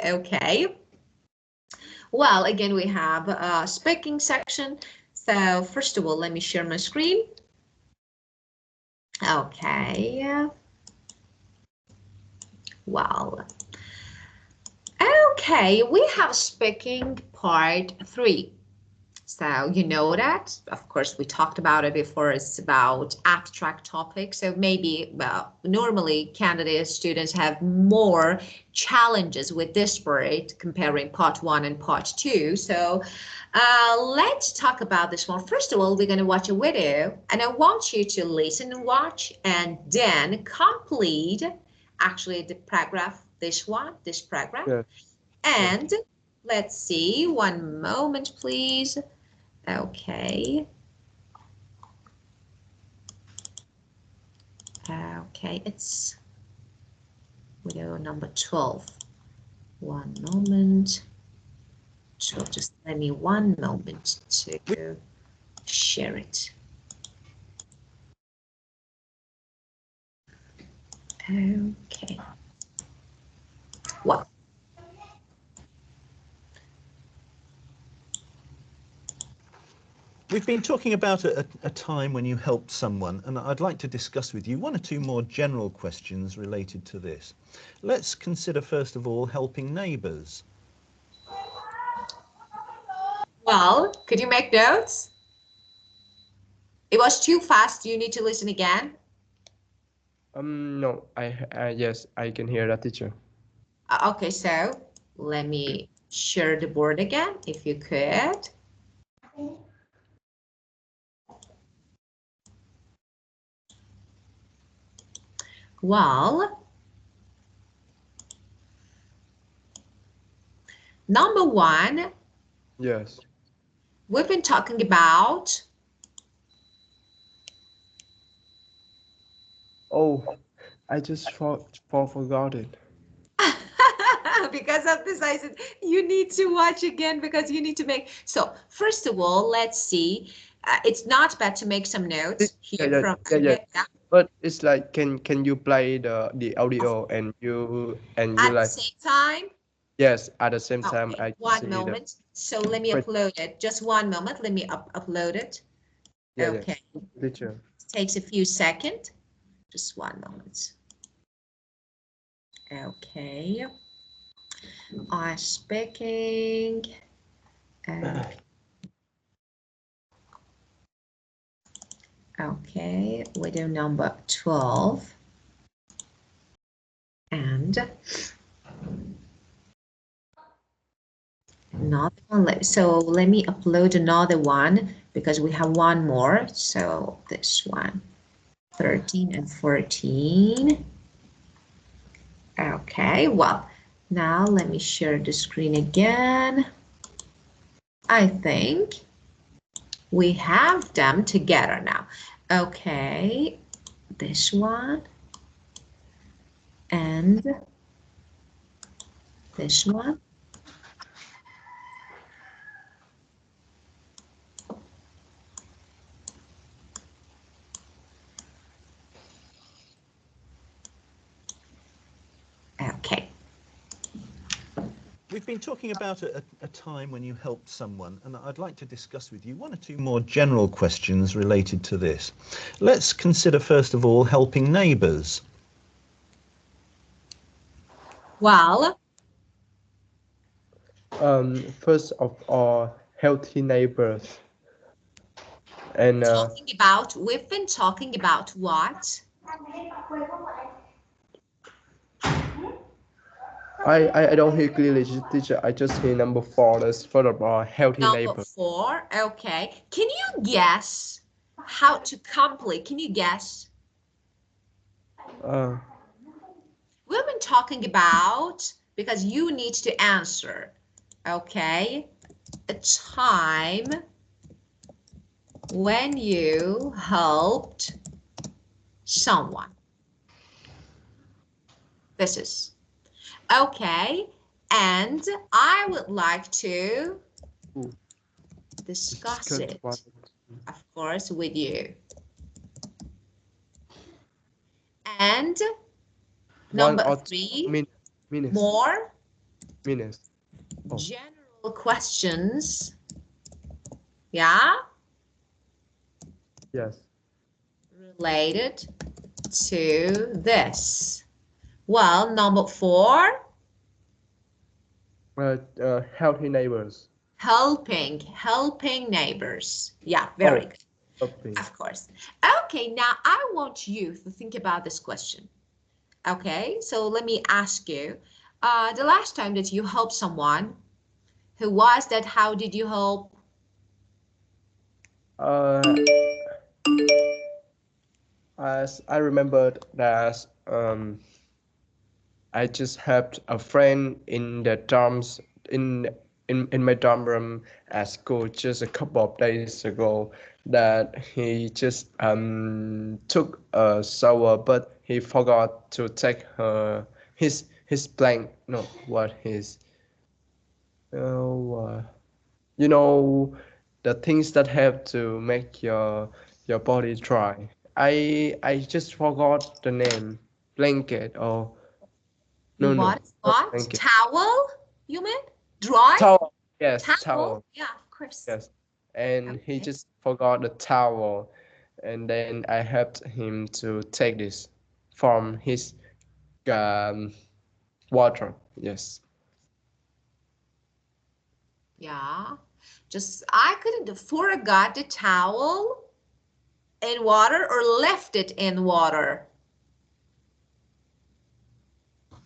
Okay. Well, again, we have a speaking section. So first of all, let me share my screen. Okay. Well, okay, we have speaking part 3. So you know that, of course, we talked about it before. It's about abstract topics. So maybe, well, normally candidate students have more challenges with this part comparing part 1 and part 2. So let's talk about this one. First of all, we're going to watch a video, and I want you to listen and watch and then complete actually the paragraph, this paragraph. Yeah. And let's see, one moment, please. Okay. Okay, it's video number 12. One moment. So just let me one moment to share it. Okay. Well, we've been talking about a time when you helped someone, and I'd like to discuss with you one or two more general questions related to this. Let's consider, first of all, helping neighbours. well, could you make notes? It was too fast. You need to listen again. No, yes, I can hear that, teacher. Okay, so let me share the board again, if you could. Well, number 1. Yes. We've been talking about. Oh, I just forgot it. Because of this, I said you need to watch again because you need to make. So first of all, let's see. It's not bad to make some notes here from. Yeah. But it's like, can you play the audio and you At the like? same time. Yes, at the same time, Okay, I one see moment. So let me upload it. Just one moment. Let me upload it. Okay. Yeah, teacher. It takes a few seconds. Just one moment. Okay. I'm speaking. Okay, video number 12. And another one. So let me upload another one because we have one more. So this one, 13 and 14. Okay, well, now let me share the screen again. I think we have them together now. Okay, this one and this one. Okay. We've been talking about a time when you helped someone, and I'd like to discuss with you one or two more general questions related to this. Let's consider, first of all, helping neighbours. Well, First of all, healthy neighbors. And we've been talking about what? I don't hear clearly, teacher. I just hear number 4. That's for the healthy Number neighbor. 4, okay. Can you guess how to complete? Can you guess? We've been talking about, because you need to answer, okay? A time when you helped someone. This is, okay. And I would like to discuss it, of course, with you. And number 3, minutes. more minutes. Oh, General questions. Yeah. yes. Related to this. Well, number 4. Healthy neighbors. Helping neighbors. Yeah, very Oh, good. helping. Of course. Okay, now I want you to think about this question. Okay, so let me ask you, the last time that you helped someone, who was that? How did you help? Uh, as I remembered that I just helped a friend in the dorms in my dorm room at school just a couple of days ago that he just took a shower but he forgot to take his blank no what his uh, you know the things that help to make your body dry. I just forgot the name blanket or You no, what? no, not What? blanket. Towel? You mean? Dry? Towel. Yes, Towel? towel. Yeah, of course. Yes. And he Okay. just forgot the towel. And then I helped him to take this from his um, water. Yes. Yeah. Just, I couldn't forgot the towel in water or left it in water.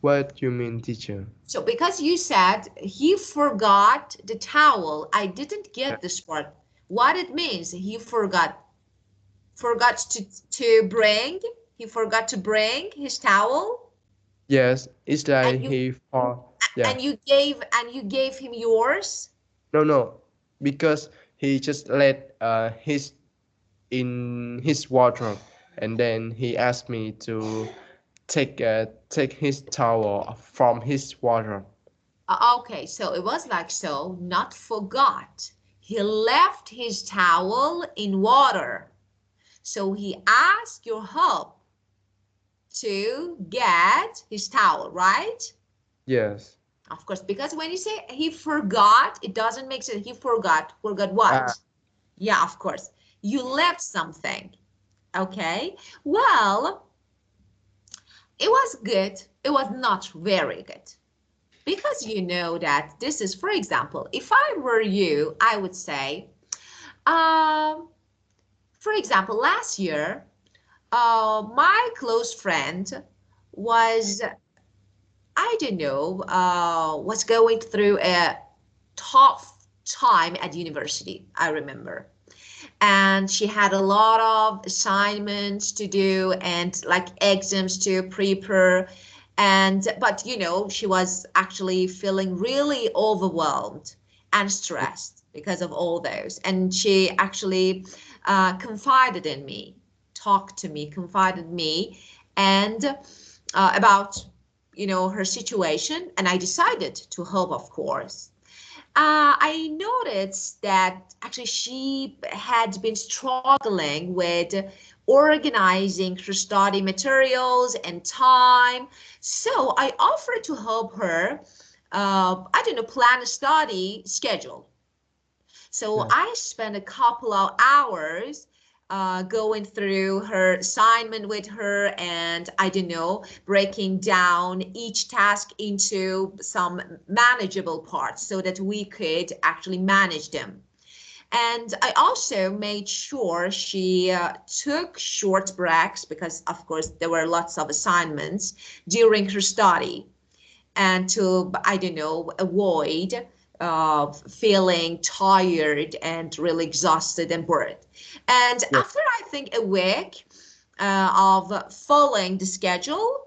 What you mean, teacher? So because you said he forgot the towel, I didn't get this part. What it means, he forgot he forgot to bring his towel, Yes, it's and like you he for yeah. and you gave him yours. No, no, because he just let his in his wardrobe, and then he asked me to take his towel from his wardrobe. Okay, so it was like so, not forgot. He left his towel in water. So he asked your help to get his towel, right? Yes. Of course, because when you say he forgot, it doesn't make sense. He forgot. Forgot what? Yeah, of course. You left something. Okay. Well, it was good. It was not very good. Because you know that this is, for example, if I were you, I would say, um, for example, last year, my close friend was, I don't know, was going through a tough time at university, I remember. And she had a lot of assignments to do and like exams to prepare. And, but you know, she was actually feeling really overwhelmed and stressed because of all those. And she actually confided in me, talked to me, confided me, and about, you know, her situation. And I decided to help, of course. I noticed that actually she had been struggling with organizing her study materials and time. So I offered to help her, I don't know, plan a study schedule. So Yes. I spent a couple of hours going through her assignment with her and I don't know, breaking down each task into some manageable parts so that we could actually manage them. And I also made sure she took short breaks because, of course, there were lots of assignments during her study and to, I don't know, avoid feeling tired and really exhausted and bored. And Yes. after I think a week of following the schedule,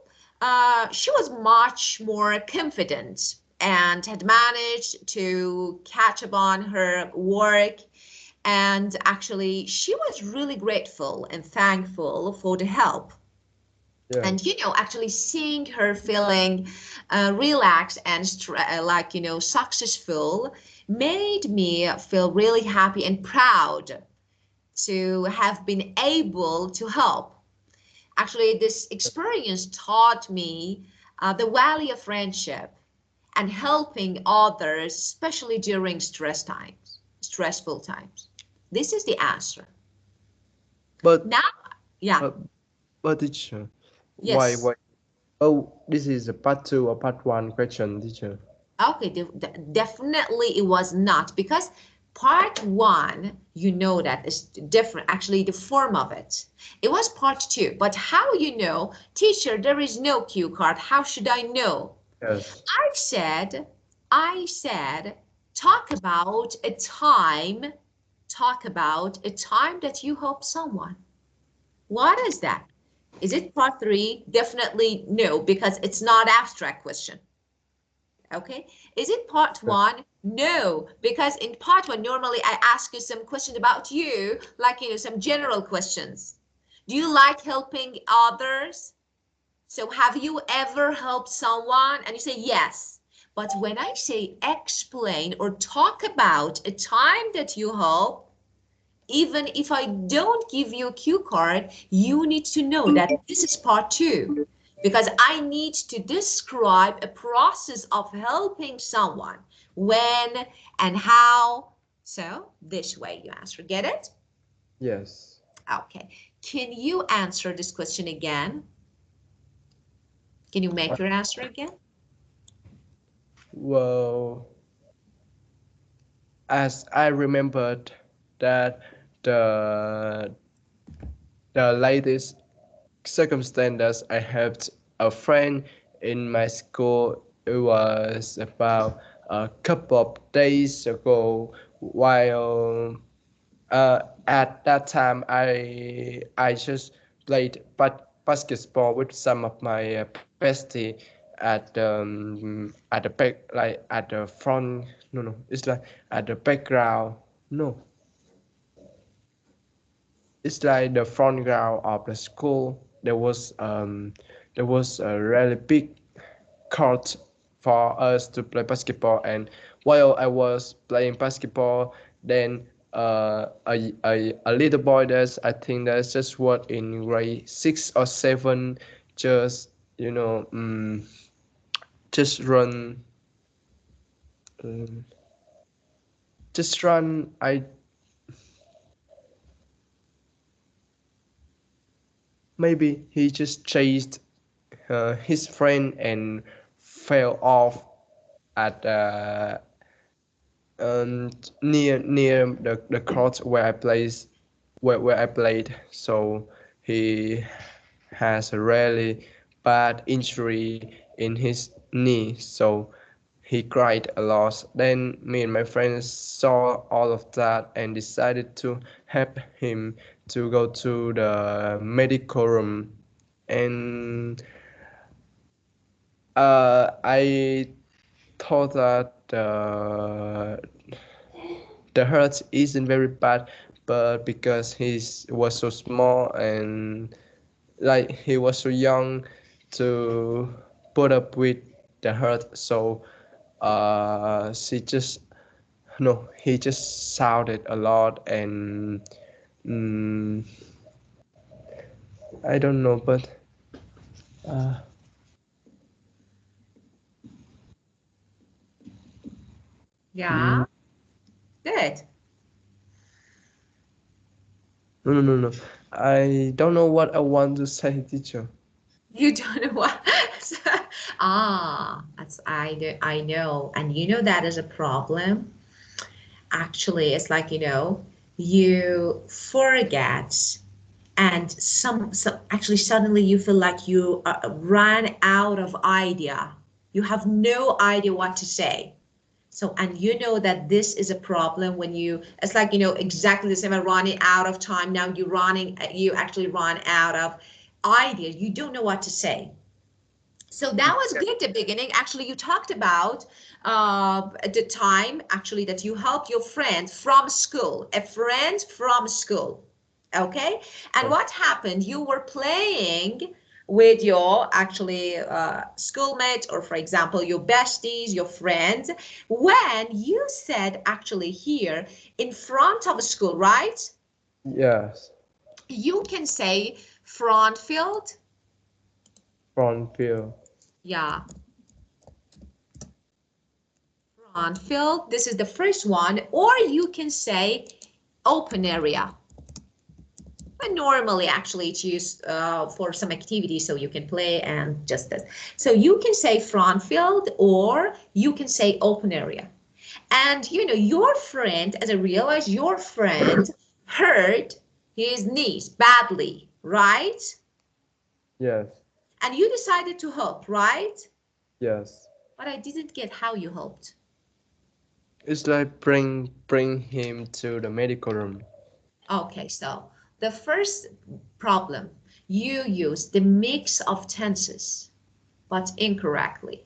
she was much more confident and had managed to catch up on her work. And actually, she was really grateful and thankful for the help. And Yes. you know, actually seeing her feeling relaxed and like, you know, successful made me feel really happy and proud to have been able to help. Actually, this experience taught me the value of friendship and helping others, especially during stressful times. This is the answer. But Now, yeah, but teacher, yes. why? Oh, this is a part two or part one question, teacher. Okay, definitely it was not, because part one, you know, that is different, actually the form of it. It was part two, but how you know, teacher, there is no cue card, how should I know? Yes. I said, talk about a time, that you help someone. What is that? Is it part three? Definitely no, because it's not abstract question. Okay, is it part one? No, because in part one, normally I ask you some questions about you, like, some general questions. Do you like helping others? So have you ever helped someone? And you say yes. But when I say explain or talk about a time that you help, even if I don't give you a cue card, you need to know that this is part two, because I need to describe a process of helping someone, when and how. So this way you answer. Get it? Yes. Okay. Can you answer this question again? Can you make your answer again? Well, as I remembered that the the latest circumstances, I helped a friend in my school. It was about a couple of days ago. While at that time, I just played basketball with some of my bestie at the back, like at the front. No, it's like at the background. No, it's like the front ground of the school. There was a really big court for us to play basketball, and while I was playing basketball, then a little boy that's, I think that's just what in grade 6 or 7, just just run um, just run I maybe he just chased his friend and fell off at near the court where I played. So he has a really bad injury in his knee. So he cried a lot. Then me and my friends saw all of that and decided to help him to go to the medical room. And I thought that the hurt isn't very bad, but because he was so small and like he was so young to put up with the hurt, so she just no he just shouted a lot and mm, I don't know, but uh, mm, Yeah, good. no, I don't know what I want to say, teacher. You don't know what? That's I know, and that is a problem. Actually, it's like, you forget, and some actually suddenly you feel like you ran out of idea. You have no idea what to say. So, and that this is a problem when it's like, exactly the same, running out of time. Now you actually run out of ideas. You don't know what to say. So that was good at the beginning. Actually, you talked about the time actually that you helped your friend from school, a friend from school. Okay. And what happened? You were playing with your actually schoolmates, or for example, your besties, your friends, when you said actually here in front of a school, right? Yes, You can say front field. front view. Yeah. front field. This is the first one. Or you can say open area. But normally, actually, it's used for some activity, so you can play and just this. So you can say front field, or you can say open area. And you know, your friend, as I realize, your friend hurt his knees badly, right? Yes. And you decided to help, right? Yes. But I didn't get how you helped. It's like bring him to the medical room. Okay, so the first problem, you use the mix of tenses, but incorrectly.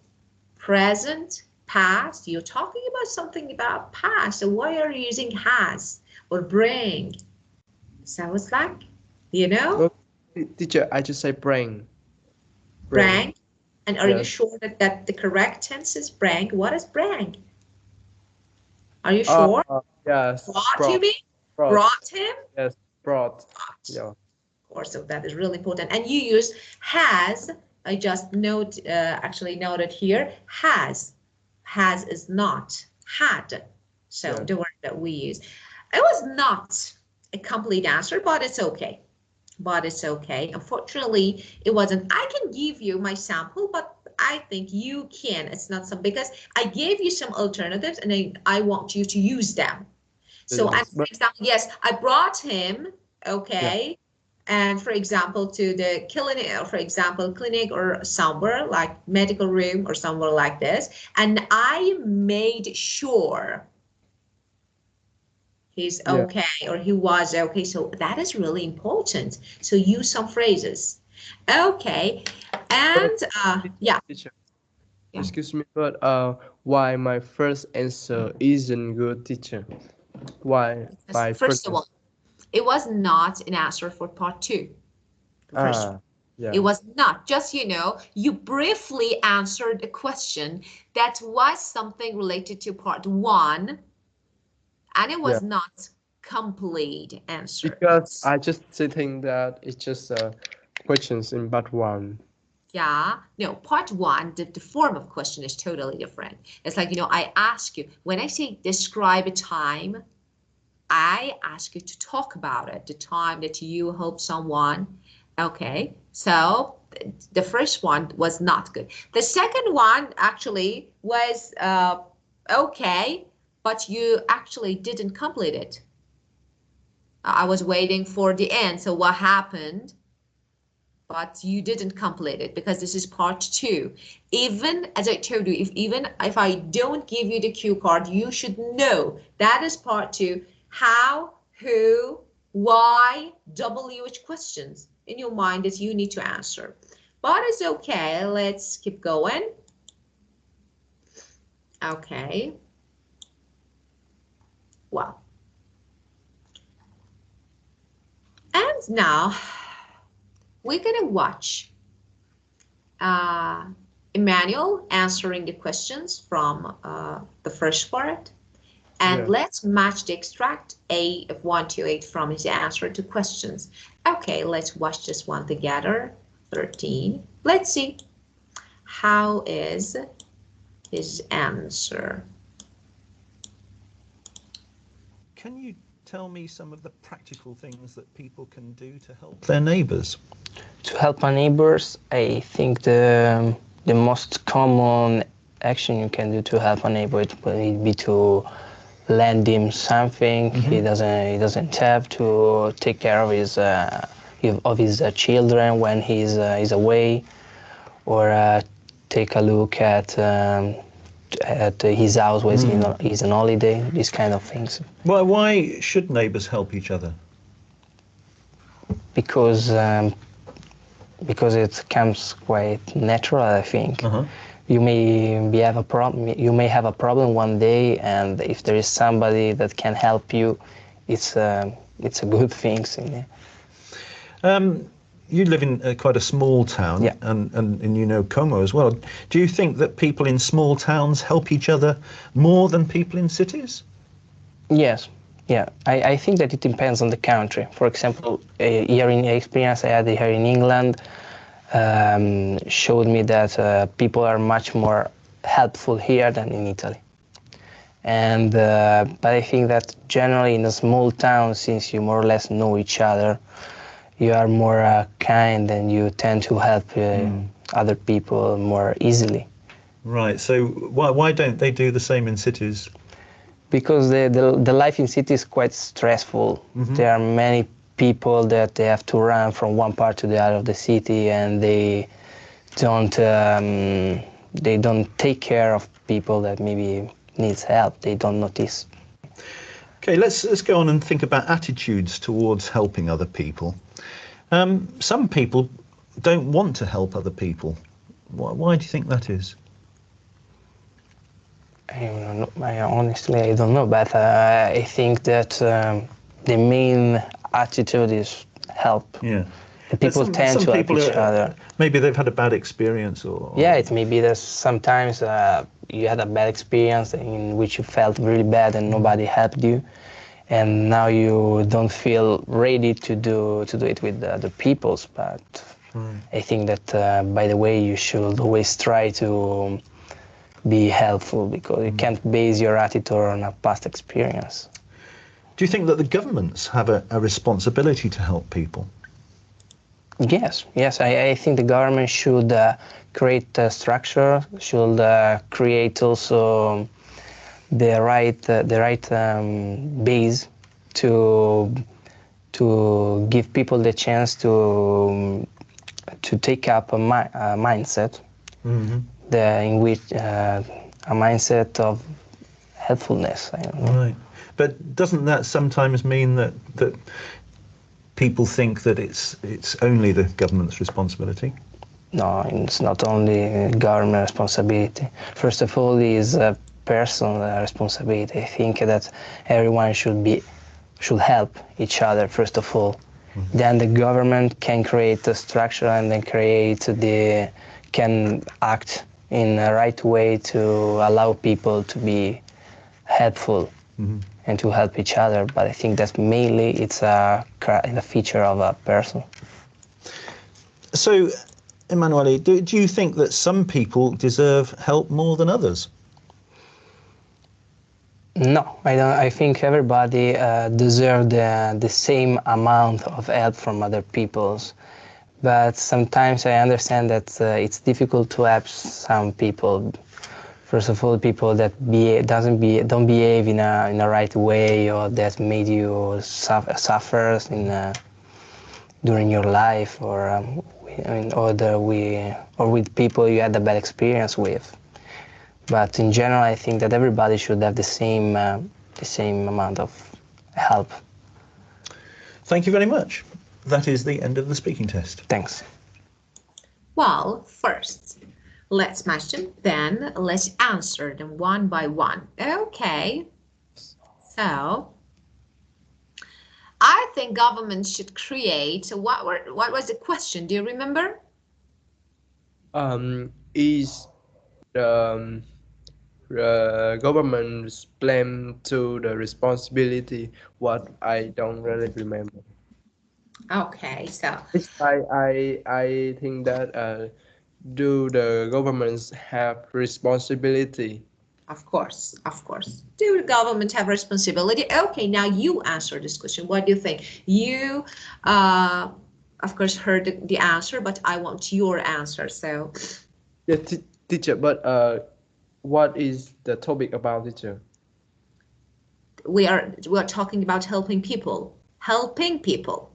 Present, past, you're talking about something about past, so why are you using has or bring? So it's like, you know? Oh, teacher, I just say bring. Bring. And are you Yes. sure that the correct tense is bring? What is bring? Are you sure? Yes. Brought, you mean? Brought. Brought him? Yes, brought. Brought. Yeah. Of course, so that is really important. And you use has. I just actually noted here, has. Has is not. Had. So Yes. the word that we use. It was not a complete answer, but it's okay. But it's okay. Unfortunately, it wasn't. I can give you my sample, but I think you can. It's not some, because I gave you some alternatives and I want you to use them. So, Yes, and for example, yes, I brought him, okay, yeah. and for example, to the clinic, or for example, clinic or somewhere like medical room or somewhere like this, and I made sure he's Yeah. okay, or he was okay. So that is really important. So use some phrases. Okay, and yeah. Teacher, Yeah. excuse me, but why my first answer isn't good, teacher? Why my First first of all, answer? it was not an answer for part two. The first one. Yeah. It was not. Just, you know, you briefly answered a question that was something related to part one, and it Yeah. was not complete answer. Because I just think that it's just questions in part one. Yeah, no, part one, the form of question is totally different. It's like, you know, I ask you, when I say describe a time, I ask you to talk about it, the time that you help someone. Okay, so the first one was not good. The second one actually was okay, but you actually didn't complete it. I was waiting for the end. So what happened? But you didn't complete it because this is part two. Even as I told you, even if I don't give you the cue card, you should know that is part two. How, who, why, WH questions in your mind that you need to answer. But it's okay. Let's keep going. Okay. Well. And now we're gonna watch Emmanuel answering the questions from the first part. And Yeah. let's match the extract A of 128 from his answer to questions. Okay, let's watch this one together. 13. Let's see. How is his answer? Can you tell me some of the practical things that people can do to help their neighbours? To help our neighbors, I think the most common action you can do to help a neighbor would be to lend him something. He doesn't have to take care of his children when he's away, or take a look at his house when he's on holiday. These kind of things. Why should neighbours help each other? Because it comes quite natural, I think. You may have a problem. You may have a problem one day, and if there is somebody that can help you, it's a good thing. You live in quite a small town, Yeah. and you know Como as well. Do you think that people in small towns help each other more than people in cities? Yes, yeah. I think that it depends on the country. For example, here in experience I had here in England showed me that people are much more helpful here than in Italy. And but I think that generally in a small town, since you more or less know each other, you are more kind and you tend to help other people more easily. Right. So why don't they do the same in cities? Because the life in city is quite stressful. There are many people that they have to run from one part to the other of the city, and don't they don't take care of people that maybe needs help. They don't notice. Okay, let's go on and think about attitudes towards helping other people. Some people don't want to help other people. Why do you think that is? Honestly, I don't know, but I think that the main attitude is help. Yeah. The people tend to help each other. Maybe they've had a bad experience, or yeah, it may be that sometimes you had a bad experience in which you felt really bad and nobody helped you, and now you don't feel ready to do it with the other peoples. But I think that by the way, you should always try to be helpful, because you can't base your attitude on a past experience. Do you think that the governments have a responsibility to help people? Yes, I think the government should create a structure, should create also the right base to give people the chance to take up a mindset, in which a mindset of helpfulness. I don't know. Right. But doesn't that sometimes mean that people think that it's only the government's responsibility? No, it's not only government responsibility. First of all, it is a personal responsibility. I think that everyone should help each other first of all. Then the government can create a structure and then can act in the right way to allow people to be helpful and to help each other. But I think that mainly it's a feature of a person. So, Emanuele, do you think that some people deserve help more than others? No, I don't. I think everybody deserves the same amount of help from other peoples. But sometimes I understand that it's difficult to help some people. First of all, people that don't behave in a right way, or that made you suffer during your life, or with people you had a bad experience with. But in general, I think that everybody should have the same amount of help. Thank you very much. That is the end of the speaking test. Thanks. Well, first, let's match them, then let's answer them one by one. Okay. So, I think government should create. What was the question? Do you remember? Is the government's blame to the responsibility? What I don't really remember. Okay, so I think that do the governments have responsibility? of course. Do the government have responsibility? Okay, now you answer this question. What do you think? You, of course, heard the answer, but I want your answer. So, Yeah, teacher. But what is the topic about, teacher? we are talking about helping people. Helping people.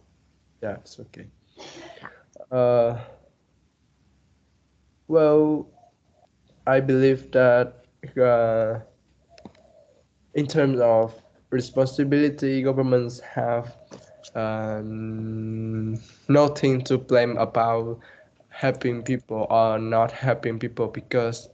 Yeah, it's okay. Well, I believe that in terms of responsibility, governments have nothing to blame about helping people or not helping people, because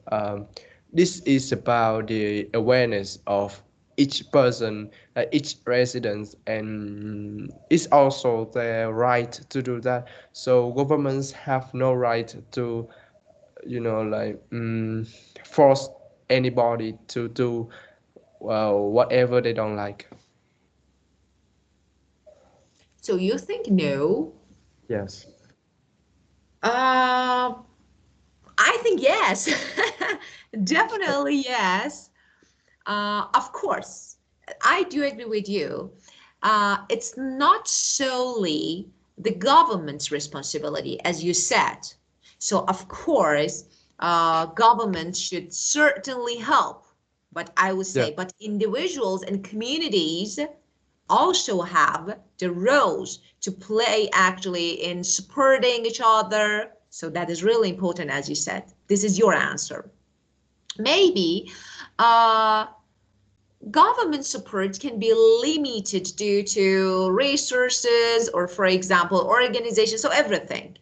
this is about the awareness of each person, each resident, and it's also their right to do that. So governments have no right to, force anybody to do whatever they don't like. So you think no? Yes. I think yes. Definitely yes. Of course, I do agree with you. It's not solely the government's responsibility, as you said. So, of course, government should certainly help. But I would Yeah. say, but individuals and communities also have the roles to play actually in supporting each other. So that is really important, as you said. This is your answer. Maybe uh, government support can be limited due to resources or, for example, organizations, so everything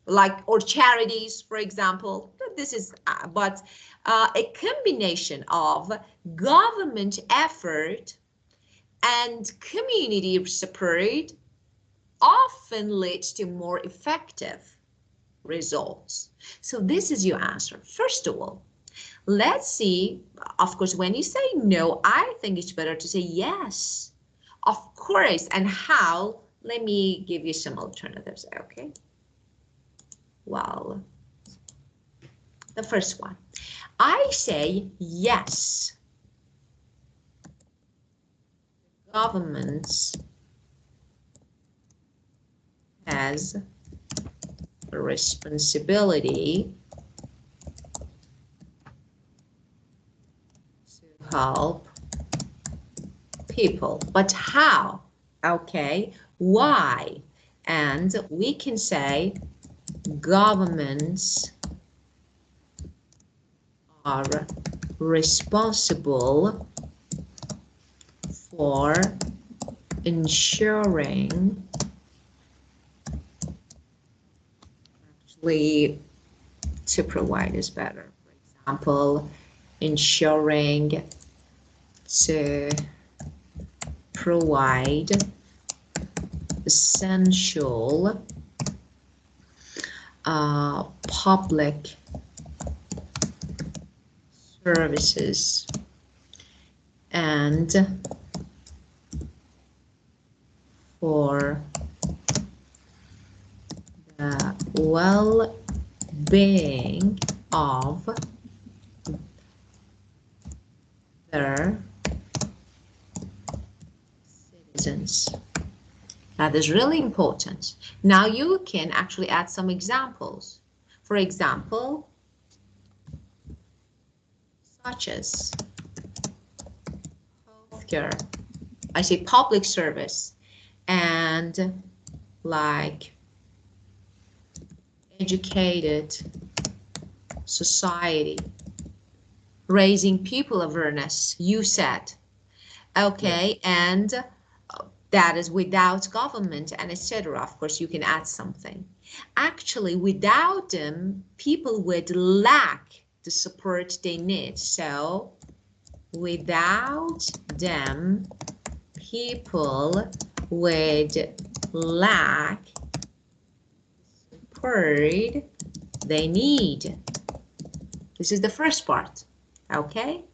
like, or charities, for example. This is, but a combination of government effort and community support often leads to more effective results. So this is your answer. First of all, let's see, of course, when you say no, I think it's better to say yes. Of course, and how? Let me give you some alternatives, okay? Well, the first one, I say yes. Governments has a responsibility to help people. But how? Okay, why? And we can say governments are responsible for ensuring, actually, to provide is better. For example, ensuring to provide essential public services and for the well-being of their citizens. That is really important. Now you can actually add some examples. For example, such as healthcare, I say public service, and like educated society, raising people awareness, you said. Okay, yeah. And that is without government and etc. Of course, you can add something. Actually, without them, people would lack the support they need. So, without them, people would lack support they need. This is the first part, okay?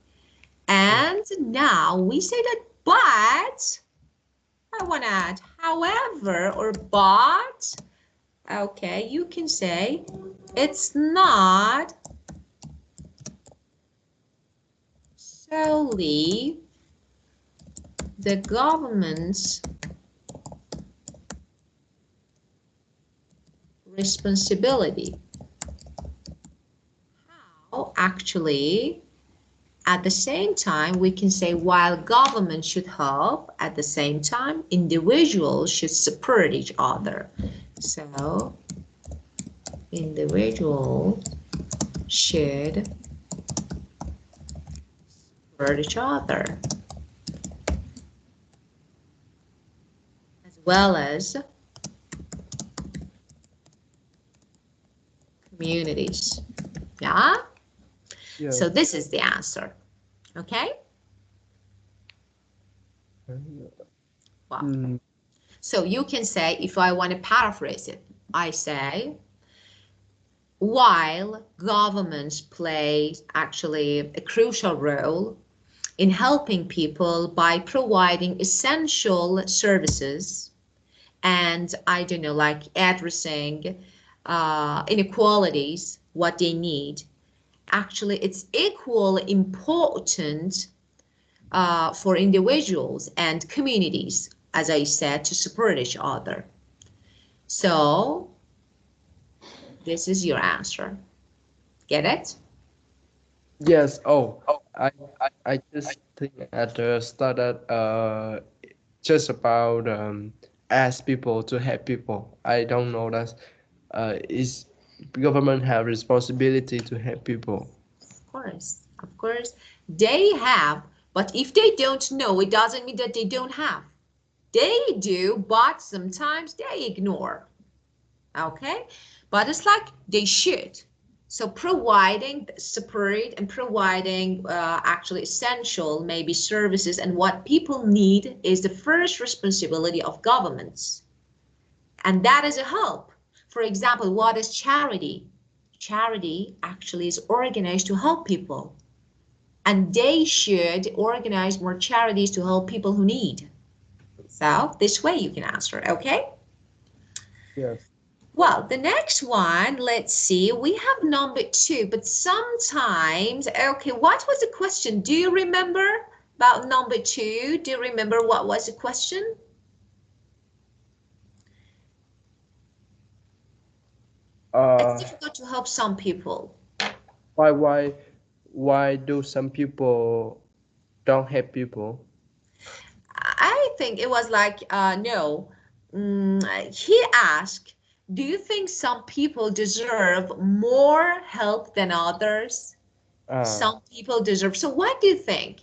And now we say that, but I want to add however or but. Okay, you can say it's not solely the government's responsibility. How? Actually, at the same time, we can say while government should help, at the same time, individuals should support each other. So, individuals should support each other, as well as communities. Yeah? Yeah. So this is the answer. Okay? Wow. So you can say, if I want to paraphrase it, I say, while governments play actually a crucial role in helping people by providing essential services and, I don't know, like addressing inequalities, what they need, actually it's equally important for individuals and communities, as I said, to support each other. So this is your answer. Get it? Yes. Oh, I I just think at the start that just about ask people to help people. I don't know that is government have responsibility to help people. Of course, they have, but if they don't know, it doesn't mean that they don't have. They do, but sometimes they ignore. Okay, but it's like they should. So providing support and providing actually essential maybe services and what people need is the first responsibility of governments, and that is a help. For example, what is charity? Charity actually is organized to help people, and they should organize more charities to help people who need. So this way you can answer, okay? Yes. Well, the next one, let's see, we have number 2, but sometimes, okay, what was the question? Do you remember about number 2? Do you remember what was the question? It's difficult to help some people. Why why why do some people don't help people? I think it was like, no. He asked, do you think some people deserve more help than others? Some people deserve. So what do you think?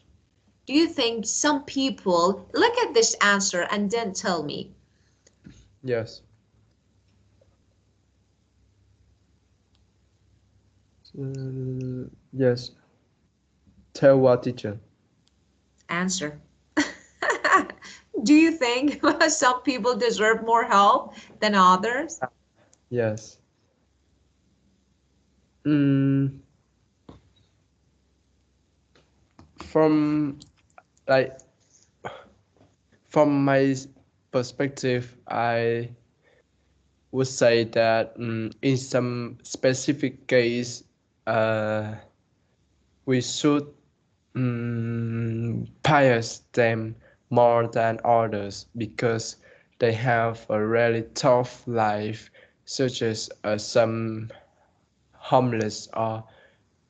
Do you think some people, look at this answer and then tell me. Yes. Yes. Tell what teacher? Answer. Do you think some people deserve more help than others? Yes. Mm, from like from my perspective, I would say that in some specific case, we should bias them more than others because they have a really tough life, such as some homeless or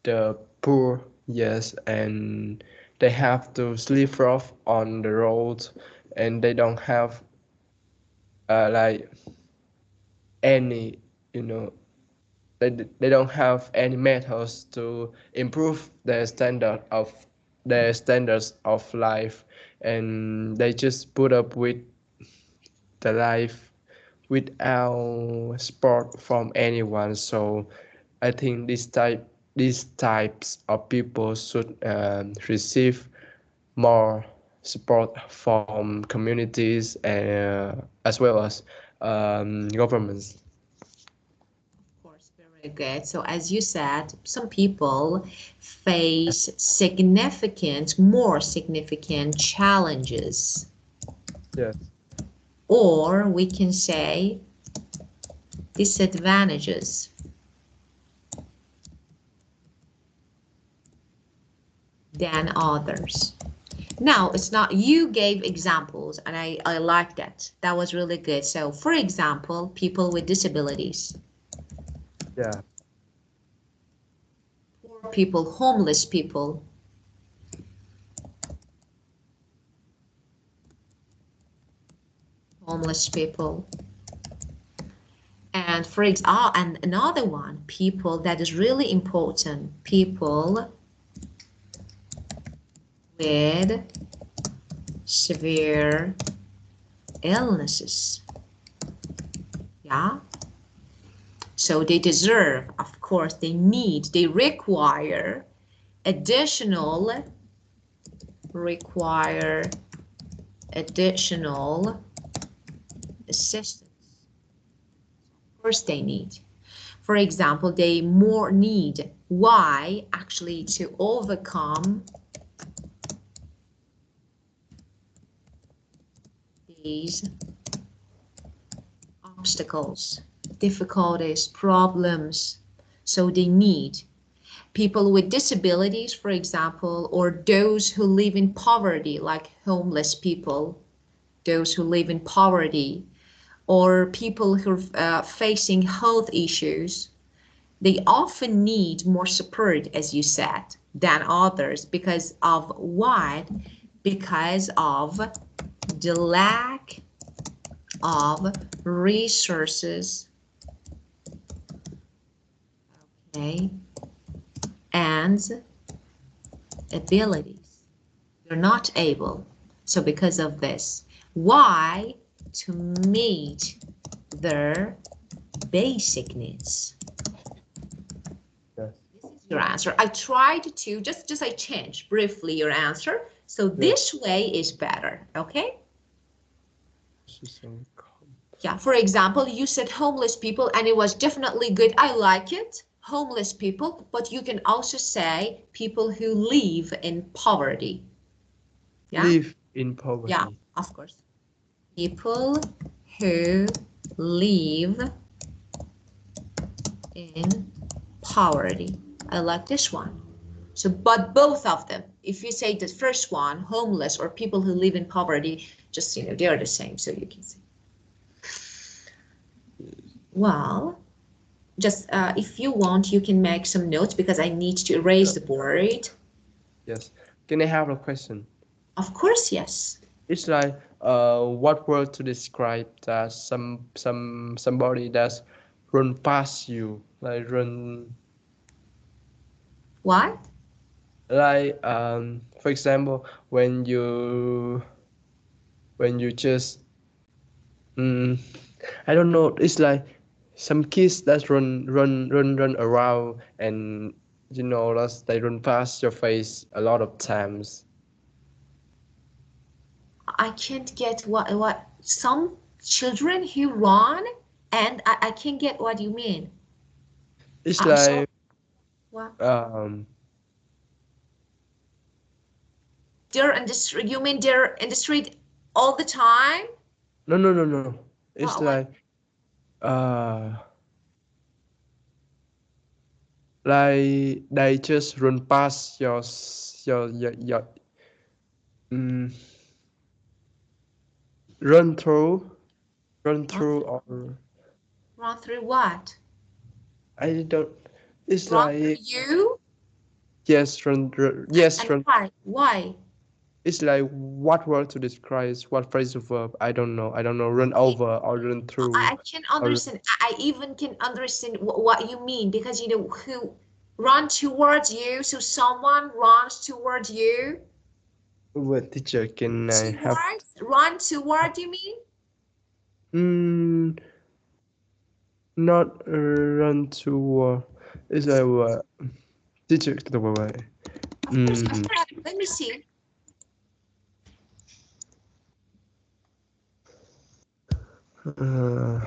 the poor, yes, and they have to sleep rough on the road, and they don't have like any, you know, they don't have any methods to improve their standards of life, and they just put up with the life without support from anyone. So I think these types of people should receive more support from communities as well as governments. Of course, very good. So as you said, some people face more significant challenges, Yes. or we can say disadvantages than others. Now, it's not, you gave examples and I like that. That was really good. So for example, people with disabilities, Yeah. poor people, homeless people, and for example, and another one, people that is really important, people with severe illnesses. Yeah. So they deserve, of course, they require additional assistance. Of course they need. For example, they more need. Why? Actually, to overcome these obstacles, difficulties, problems. So they need. people with disabilities, for example, or those who live in poverty, like homeless people, those who live in poverty, or people who are facing health issues, they often need more support, as you said, than others because of what? Because of the lack of resources, okay, and abilities. They're not able. So because of this, why? To meet their basic needs. Yes. This is your answer. I tried to just I changed briefly your answer. So this way is better, okay? Yeah, for example, you said homeless people and it was definitely good. I like it. Homeless people, but you can also say people who live in poverty. Yeah? Live in poverty. Yeah, of course. People who live in poverty. I like this one. So, but both of them, if you say the first one, homeless or people who live in poverty, just, they are the same, so you can say. Well, just if you want, you can make some notes because I need to erase the board. Yes. Can I have a question? Of course, yes. It's like what word to describe that somebody that's run past you, like run. What? Like for example, when you just I don't know. It's like some kids that run around, and that's they run past your face a lot of times. I can't get what some children who run, and I can't get what you mean. It's I'm sorry. like What? um They're in the street. You mean they're in the street all the time? no. It's What? uh like they just run past your mm, run through or Run through what? I don't. It's Run through like you? yes, yes, And run. why? Why? It's like what word to describe, what phrasal verb. I don't know. Run over or run through. I can Or understand. I even can understand what you mean because who run towards you. So someone runs towards you. what teacher can I have? Towards, run toward. You mean? Mm, not run to. It's like what teacher the way. Of course. Of course. Let me see. Uh,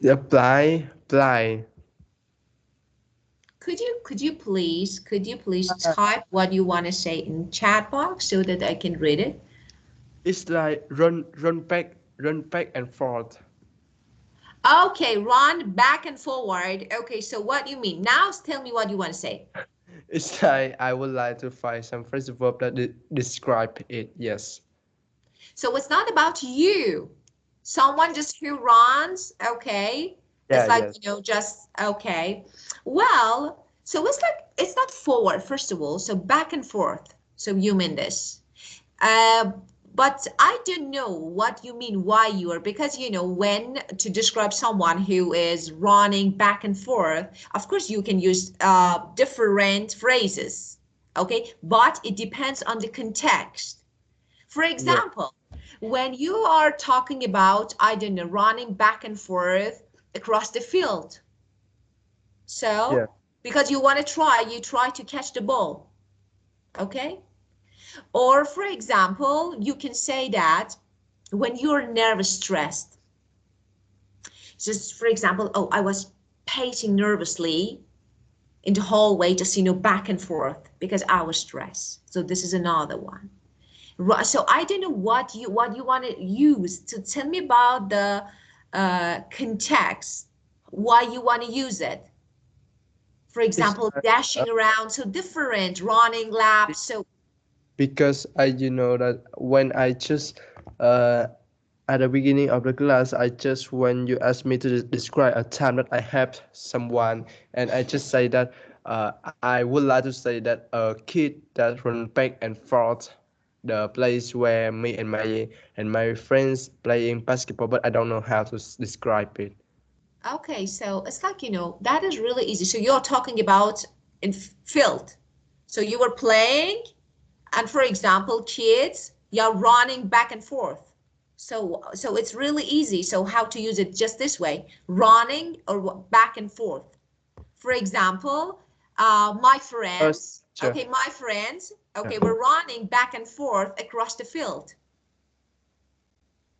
apply. Could you please type what you want to say in chat box so that I can read it? It's like run back and forth. Okay, run back and forward. Okay, so what do you mean? Now tell me what you want to say. It's like I would like to find some phrasal verb that describe it. Yes. So it's not about you. Someone just who runs, okay. It's Yeah. like, Yes. just, okay. Well, so it's like, it's not forward, first of all, so back and forth. So you mean this. But I don't know what you mean, why you are, because, when to describe someone who is running back and forth, of course, you can use different phrases, okay? But it depends on the context. For example, when you are talking about, I don't know, running back and forth across the field. So, because you try to catch the ball, okay? Or for example, you can say that when you're nervous, stressed, just for example, oh, I was pacing nervously in the hallway, just, back and forth because I was stressed. So this is another one. So I don't know what you want to use. To tell me about the context, why you want to use it. For example, dashing around, so different, running laps. So because you know that when I just at the beginning of the class, I just when you asked me to describe a time that I helped someone, and I just say that I would like to say that a kid that run back and forth the place where me and my friends playing basketball, but I don't know how to describe it. okay, so it's like, that is really easy. So you're talking about in field. So you were playing, and for example, kids, you're running back and forth. So it's really easy. So how to use it just this way, running or back and forth. For example, my friends, Sure. okay, we're running back and forth across the field.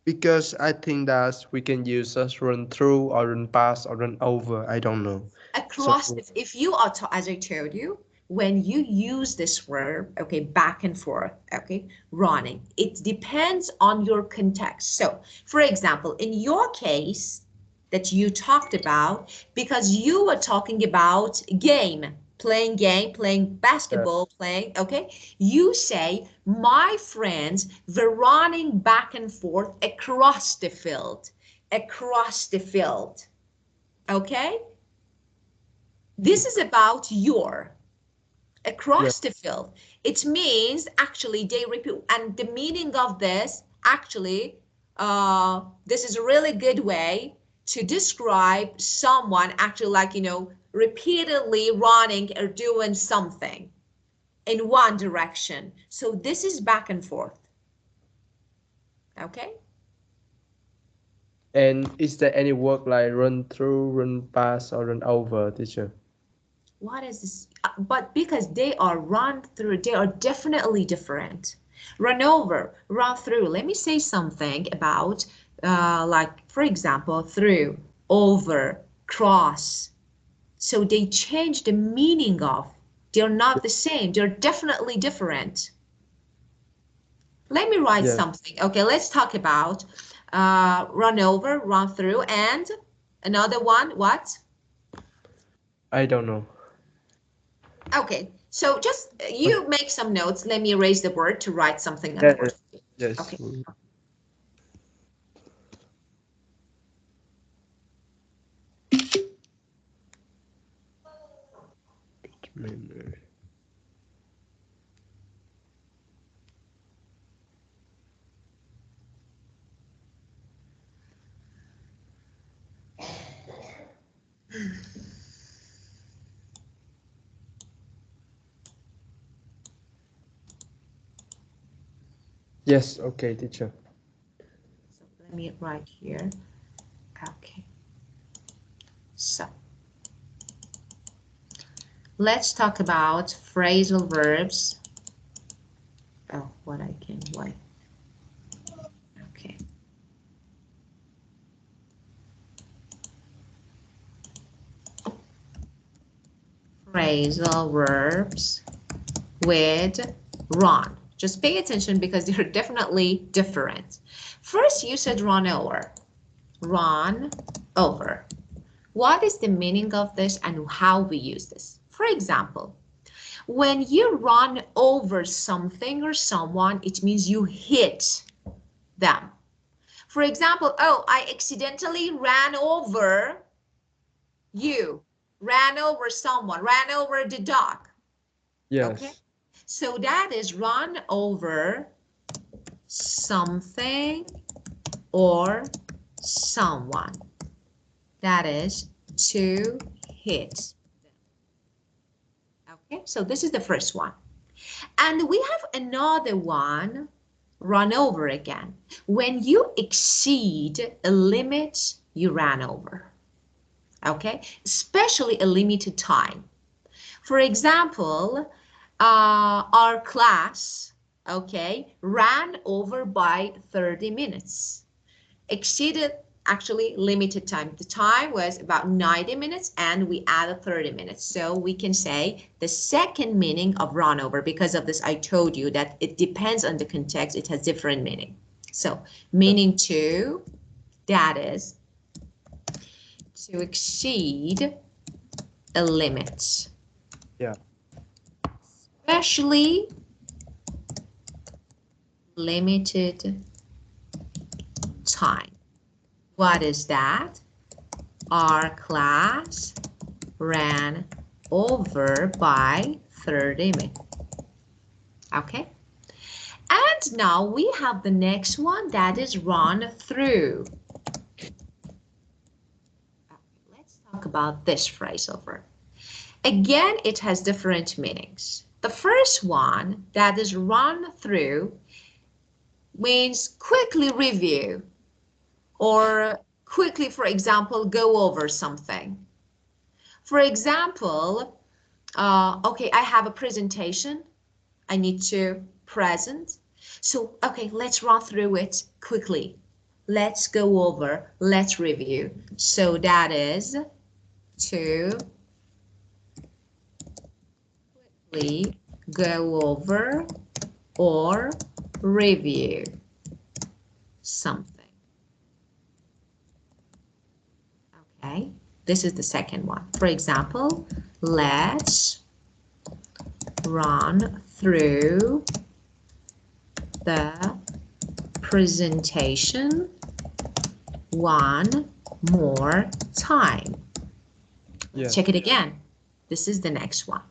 Because I think that we can use as run through or run past or run over. I don't know. Across, So, if you are, as I told you, when you use this verb, okay, back and forth, okay, running, it depends on your context. So, for example, in your case that you talked about, because you were talking about game, playing basketball, playing, okay, you say, my friends were running back and forth across the field, okay? This is about your across the field. It means actually they repeat, and the meaning of this actually, this is a really good way to describe someone actually like, repeatedly running or doing something in one direction. So this is back and forth. Okay? and is there any word like run through, run past, or run over, teacher? What is this? But because they are run through, they are definitely different. Run over, run through. Let me say something about, like, for example, through, over, cross. So they change the meaning of. They're not the same. They're definitely different. Let me write something. Okay, let's talk about run over, run through, and another one, what? I don't know. Okay, so just you make some notes. Let me erase the word to write something on the Yeah, board. yes. Okay. Yes, okay, teacher. So let me write here. Okay. So let's talk about phrasal verbs. Oh, what I can write. Okay. Phrasal verbs with run. Just pay attention because they're definitely different. First, you said run over. Run over. What is the meaning of this and how we use this? For example, when you run over something or someone, it means you hit them. For example, oh, I accidentally ran over you, ran over someone, ran over the dog. Yes. Okay, so that is run over something or someone. That is to hit. Okay, so this is the first one. And we have another one, run over again. When you exceed a limit, you ran over. Okay, especially a limited time. For example, our class, okay, ran over by 30 minutes. Exceeded actually limited time. The time was about 90 minutes and we added 30 minutes. So we can say the second meaning of run over. Because of this, I told you that it depends on the context. It has different meaning. So meaning to, that is to exceed a limit. Yeah. Especially limited time. What is that? Our class ran over by 30 minutes. Okay. And now we have the next one, that is run through. Let's talk about this phrasal verb. Again, it has different meanings. The first one, that is run through, means quickly review or quickly, for example, go over something. For example, okay, I have a presentation I need to present. So, okay, let's run through it quickly. Let's go over, let's review. So that is to quickly go over or review something. Okay, this is the second one. For example, let's run through the presentation one more time. Yeah. Check it again. This is the next one.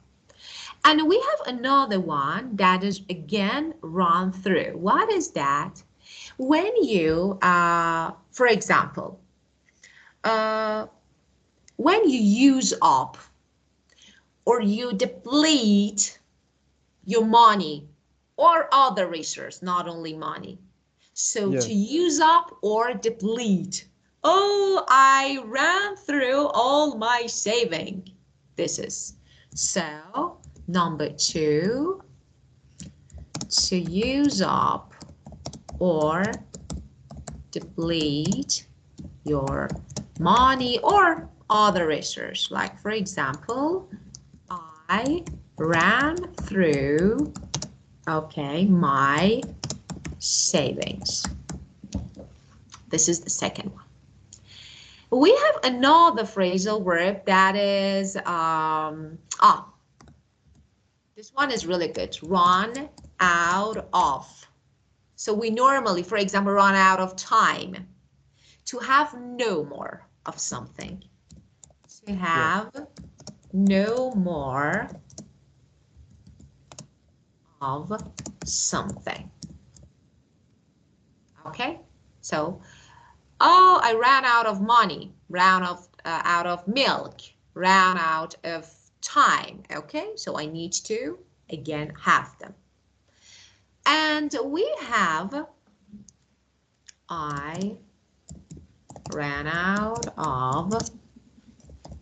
And we have another one that is again run through. What is that? When you, for example, when you use up or you deplete your money or other resources, not only money. So Yes. to use up or deplete. Oh, I ran through all my saving. This is. So number two, to use up or deplete your money or other resources. Like for example, I ran through, okay, my savings. This is the second one. We have another phrasal verb that is, this one is really good. Run out of. So we normally, for example, run out of time. To have no more of something. To have no more of something. Okay, so, oh, I ran out of money, ran out of milk, ran out of time. Okay, so I need to again have them. And we have, I ran out of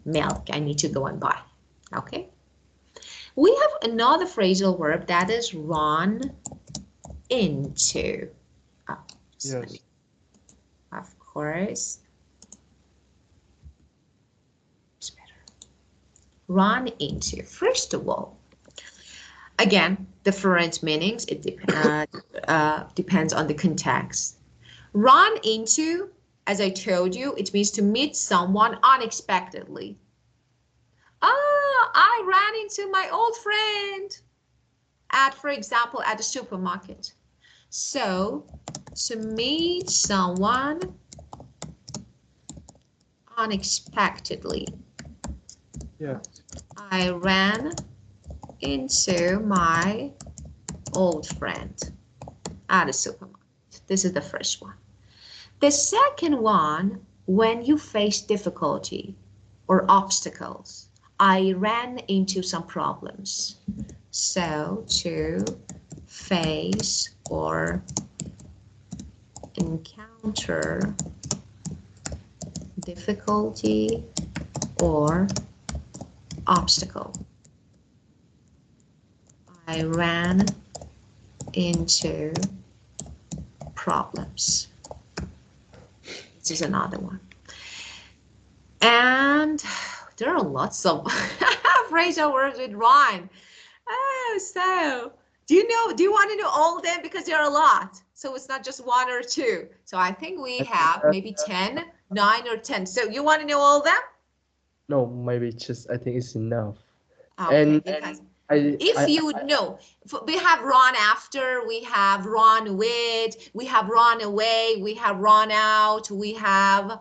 milk. I need to go and buy. Okay. We have another phrasal verb that is run into. Oh, Yes. of course. It's better. Run into. First of all, again, different meanings. It depends on the context. Run into, as I told you, it means to meet someone unexpectedly. Oh, I ran into my old friend at, for example, at the supermarket. So, to meet someone unexpectedly. Yeah. I ran into my old friend at a supermarket. This is the first one. The second one, when you face difficulty or obstacles. I ran into some problems. So to face or encounter difficulty or obstacle. I ran into problems. This is another one. And there are lots of phrasal words with rhyme. Oh, so do you want to know all of them? Because there are a lot. So it's not just one or two. So I think we have maybe 10, 9 or 10. So you want to know all of them? No, maybe just I think it's enough. Okay, And because I if you know, we have run after, we have run with, we have run away, we have run out, we have,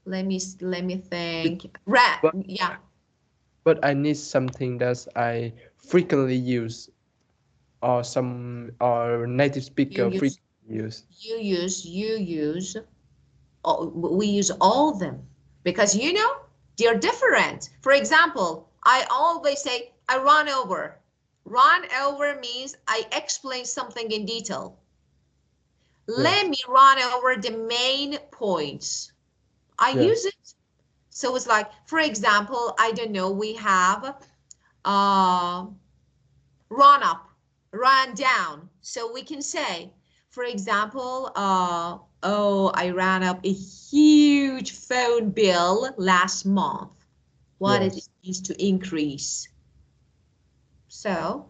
let me think. but, Yeah. but I need something that I frequently use, or native speaker frequently use. You use, oh, we use all of them because they're different. For example, I always say I run over. Run over means I explain something in detail. Let me run over the main points. I use it. So it's like, for example, I don't know, we have run up, run down. So we can say, for example, oh, I ran up a huge phone bill last month. What it means to increase. So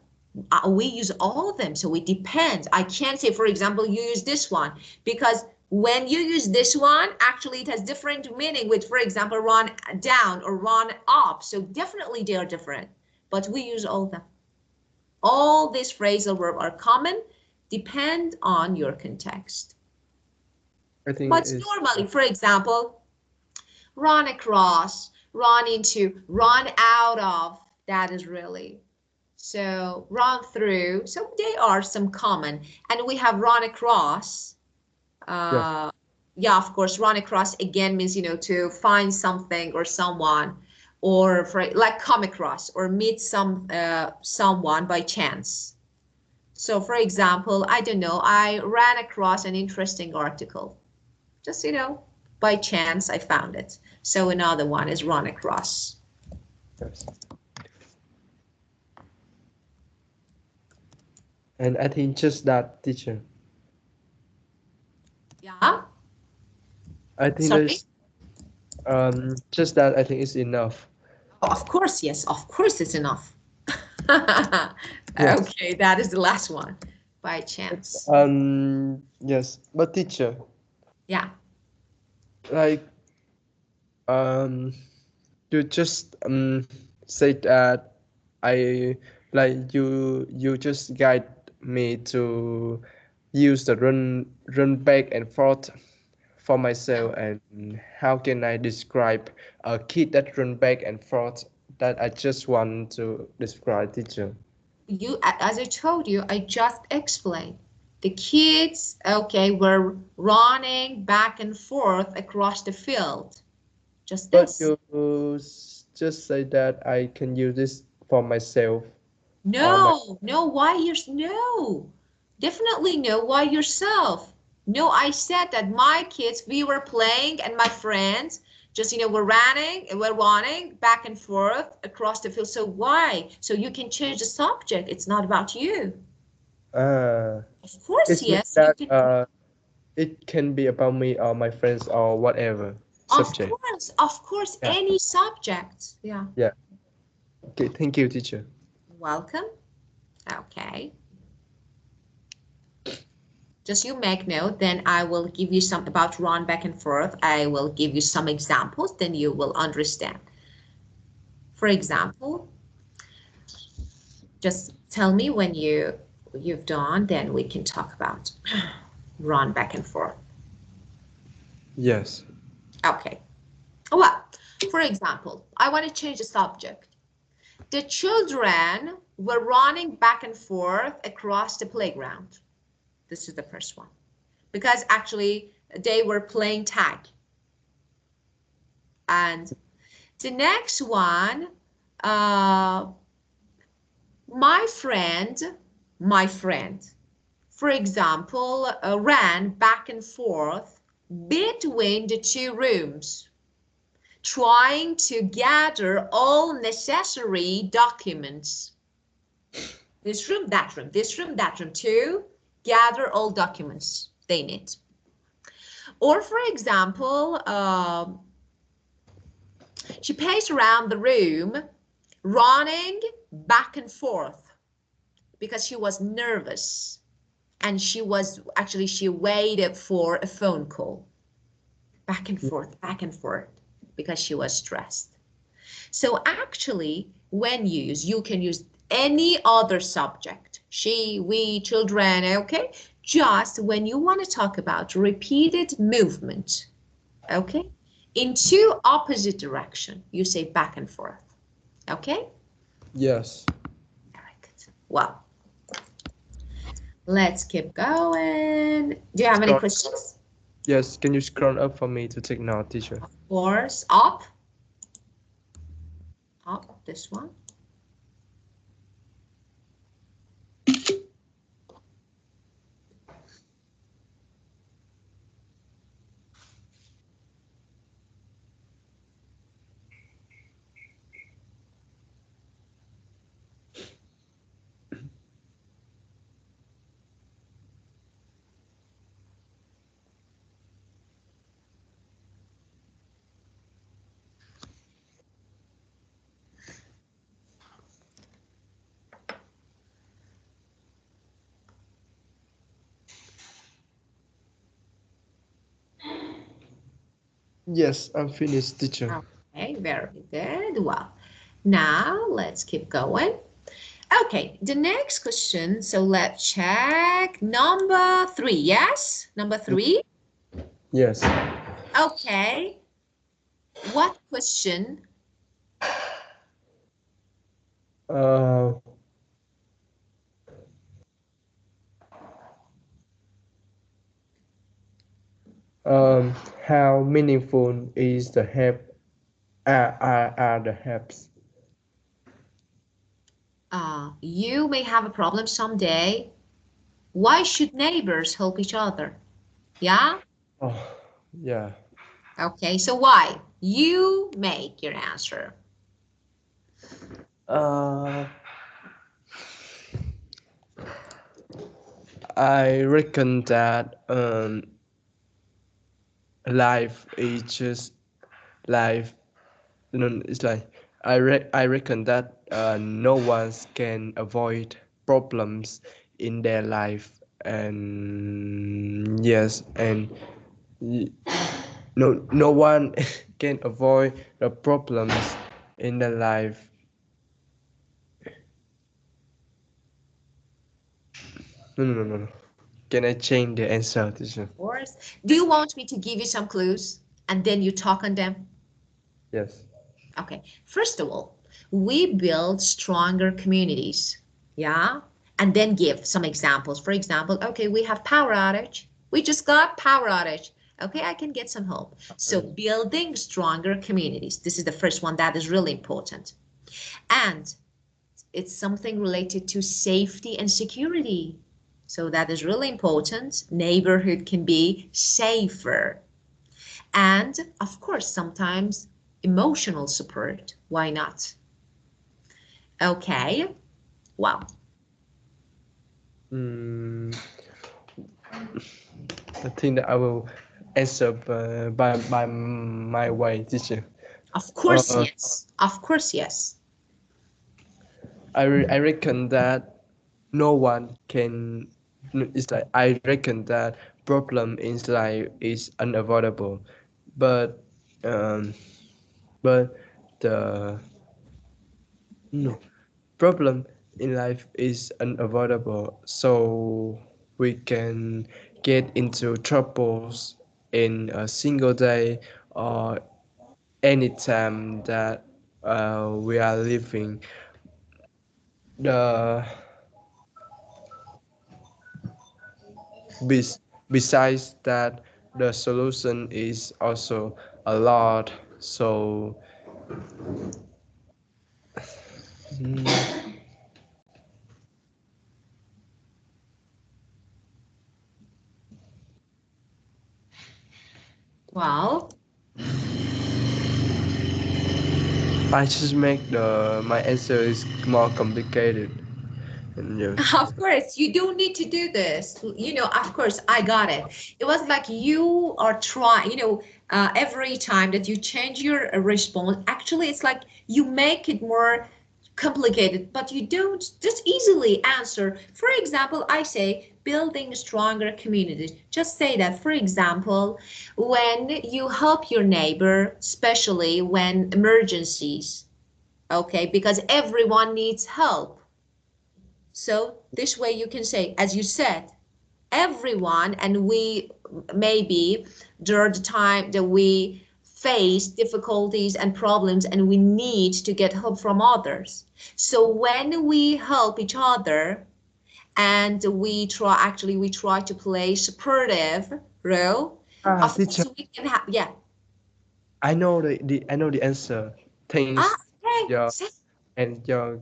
we use all of them. So it depends. I can't say, for example, you use this one because when you use this one, actually it has different meaning with, for example, run down or run up. So definitely they are different, but we use all of them. All these phrasal verbs are common, depend on your context. I think But normally, for example, run across, run into, run out of, that is really. So run through, so they are some common. And we have run across. Yeah, of course, run across again means, to find something or someone, or for like come across or meet someone by chance. So for example, I don't know, I ran across an interesting article. Just, by chance I found it. So another one is run across. Yes. And I think just that, teacher. Yeah. I think Sorry? there's just that I think is enough. Oh, of course, yes, of course it's enough. Yes. Okay, that is the last one. By chance. Yes, but teacher, Yeah. like you just say that I like you just guide me to use the run back and forth for myself, and how can I describe a kid that run back and forth that I just want to describe, teacher? As I told you, I just explained. The kids, okay, were running back and forth across the field. Just But this. you just say that I can use this for myself. No, no, no, definitely no, why yourself? No, I said that my kids, we were playing and my friends just, we're running back and forth across the field. So why? So you can change the subject. It's not about you. Of course, It means yes, you that can. it can be about me or my friends or whatever subject. Of course, Yeah. any subject. Yeah. Yeah. Okay, thank you, teacher. Welcome. Okay. Just you make note, then I will give you some about run back and forth. I will give you some examples, then you will understand. For example, just tell me when you've done, then we can talk about run back and forth. Yes. Okay. Well, for example, I want to change the subject. The children were running back and forth across the playground. This is the first one. Because actually they were playing tag. And the next one, my friend, for example, ran back and forth between the two rooms, trying to gather all necessary documents. This room, that room, this room, that room, to gather all documents they need. Or for example, she paced around the room, running back and forth because she was nervous. And she waited for a phone call. Back and forth, because she was stressed. So actually, when used, you can use any other subject. She, we, children, okay? Just when you want to talk about repeated movement, okay? In two opposite direction, you say back and forth, okay? Yes. Very good. Well, let's keep going. Do you have any questions? Yes, can you scroll up for me to take note, teacher? Of course, up, this one. Yes, I'm finished, teacher. Okay, very good. Well, now let's keep going. Okay, the next question. So let's check number 3. Yes, number 3. Yes. Okay. What question? Uh, how meaningful is the help? Are the helps? You may have a problem someday. Why should neighbors help each other? Yeah? Oh, yeah. Okay, so why? You make your answer. I reckon that life is just life. It's like I reckon that no one can avoid problems in their life, and yes, and no one can avoid the problems in their life. No. Can I change the answer, teacher? Of course. Do you want me to give you some clues and then you talk on them? Yes. Okay. First of all, we build stronger communities. Yeah. And then give some examples. For example, okay, we have power outage. We just got power outage. Okay, I can get some help. So building stronger communities. This is the first one that is really important. And it's something related to safety and security. So that is really important. Neighborhood can be safer. And of course, sometimes emotional support. Why not? Okay. Well, I think that I will answer by my way, teacher. of course, Uh, yes. Of course, yes. I reckon that no one can. It's like I reckon that problem in life is unavoidable, but um, but the no problem in life is unavoidable. So we can get into troubles in a single day or any time that we are living. The besides that, the solution is also a lot. So Well, I just make the my answer is more complicated. Yes. Of course, you don't need to do this. You know, of course, I got it. It was like you are trying, you know, every time that you change your response, actually, it's like you make it more complicated, but you don't just easily answer. For example, I say building stronger communities. Just say that, for example, when you help your neighbor, especially when emergencies, okay, because everyone needs help. So this way you can say, as you said, everyone, and we maybe during the time that we face difficulties and problems and we need to get help from others. So when we help each other and we try to play supportive role, Ah, of teacher, course we can have, yeah. I know the answer. Ah, Thanks okay. your and your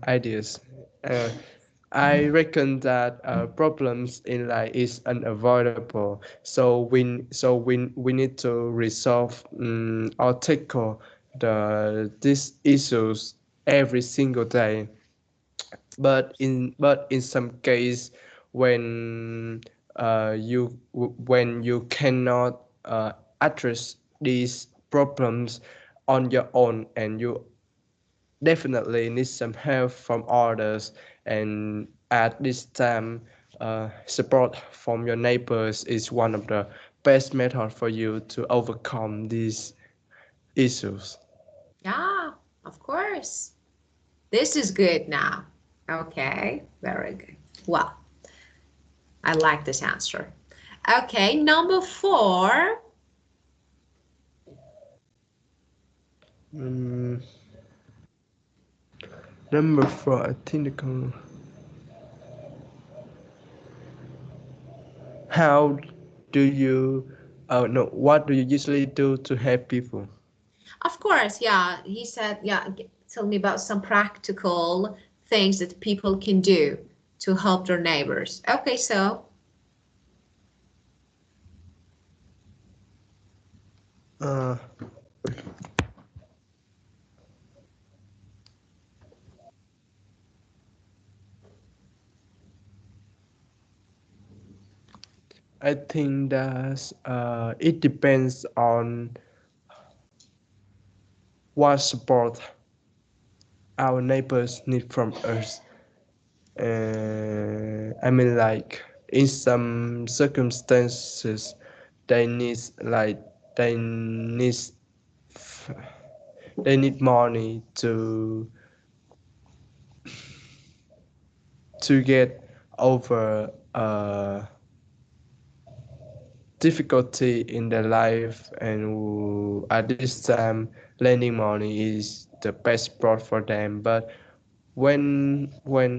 ideas. Uh, I reckon that problems in life is unavoidable. So we need to resolve or tackle these issues every single day. But in some case, when when you cannot address these problems on your own, and you definitely need some help from others, and at this time support from your neighbors is one of the best method for you to overcome these issues. Yeah, of course. This is good now. Okay, very good. Well, I like this answer. Okay, number 4. Mm, number 4, I think how do you no what do you usually do to help people? Of course, yeah, he said, yeah, tell me about some practical things that people can do to help their neighbors. Okay, so, uh, I think that it depends on what support our neighbors need from us. I mean, like in some circumstances, they need like they need they need money to get over difficulty in their life, and at this time lending money is the best support for them. But when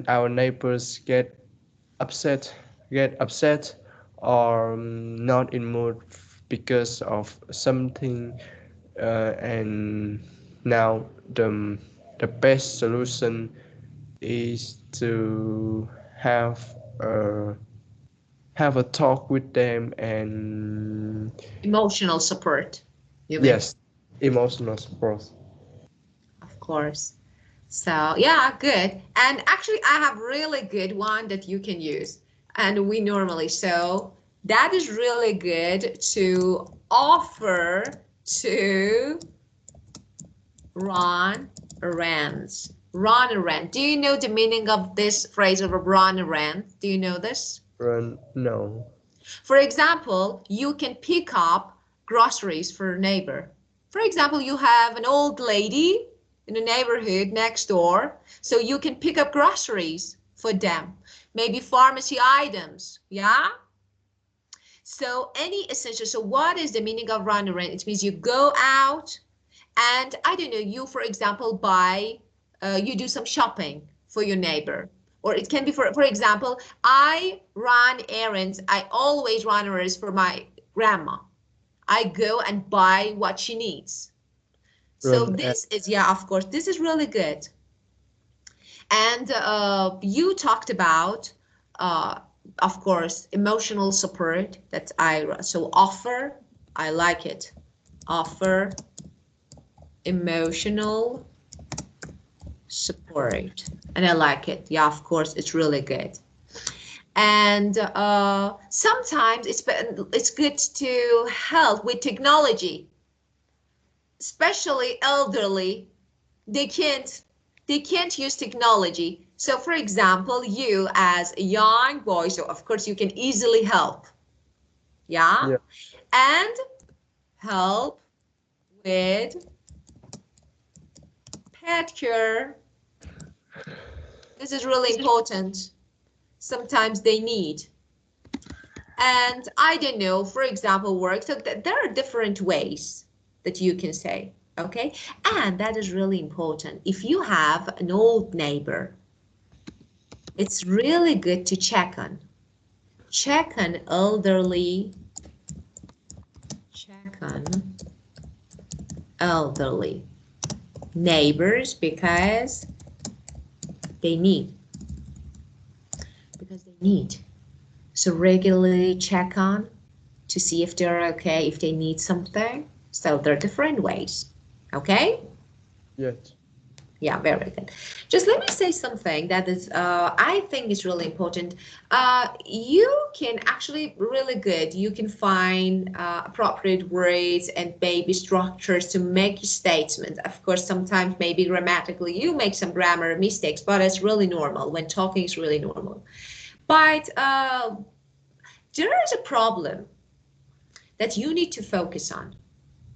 our neighbors upset get upset, or not in mood because of something, and now the best solution is to have a have a talk with them, and emotional support, you mean? yes, emotional support. Of course. So, yeah, good. And actually, I have really good one that you can use. And we normally, so that is really good to offer to run errands. Run errand. Do you know the meaning of this phrase of a run errand? Do you know this? Run, no. For example, you can pick up groceries for a neighbor. For example, you have an old lady in the neighborhood next door, so you can pick up groceries for them. Maybe pharmacy items, yeah? So any essential. So what is the meaning of run errand? It means you go out and I don't know, you, for example, you do some shopping for your neighbor. Or it can be, for example, I run errands. I always run errands for my grandma. I go and buy what she needs. So Run, this is, yeah, of course, this is really good. And you talked about, uh, of course, emotional support that so offer, I like it. Offer emotional support. And I like it. Yeah, of course, it's really good. And sometimes it's good to help with technology, especially elderly. They can't use technology. So for example, you as a young boy, so of course you can easily help. Yeah. Yeah. And help with pet care. This is really important. Sometimes they need. And I don't know, for example, work. So there are different ways that you can say, okay? And that is really important. If you have an old neighbor, it's really good to check on. Check on elderly neighbors because they need. So regularly check on to see if they're okay, if they need something. So there are different ways. Okay? Yes. Yeah, very good. Just let me say something that is, I think is really important. You can actually really good. You can find appropriate words and maybe structures to make your statements. Of course, sometimes maybe grammatically you make some grammar mistakes, but it's really normal. When talking is really normal. But there is a problem that you need to focus on.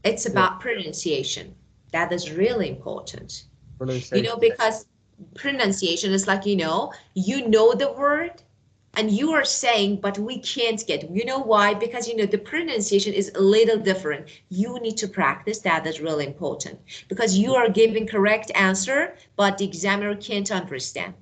It's about pronunciation. That is really important. Pronunciation. Because pronunciation is like, you know the word and you are saying, but we can't get, why? Because, the pronunciation is a little different. You need to practice. That is really important because you are giving correct answer, but the examiner can't understand.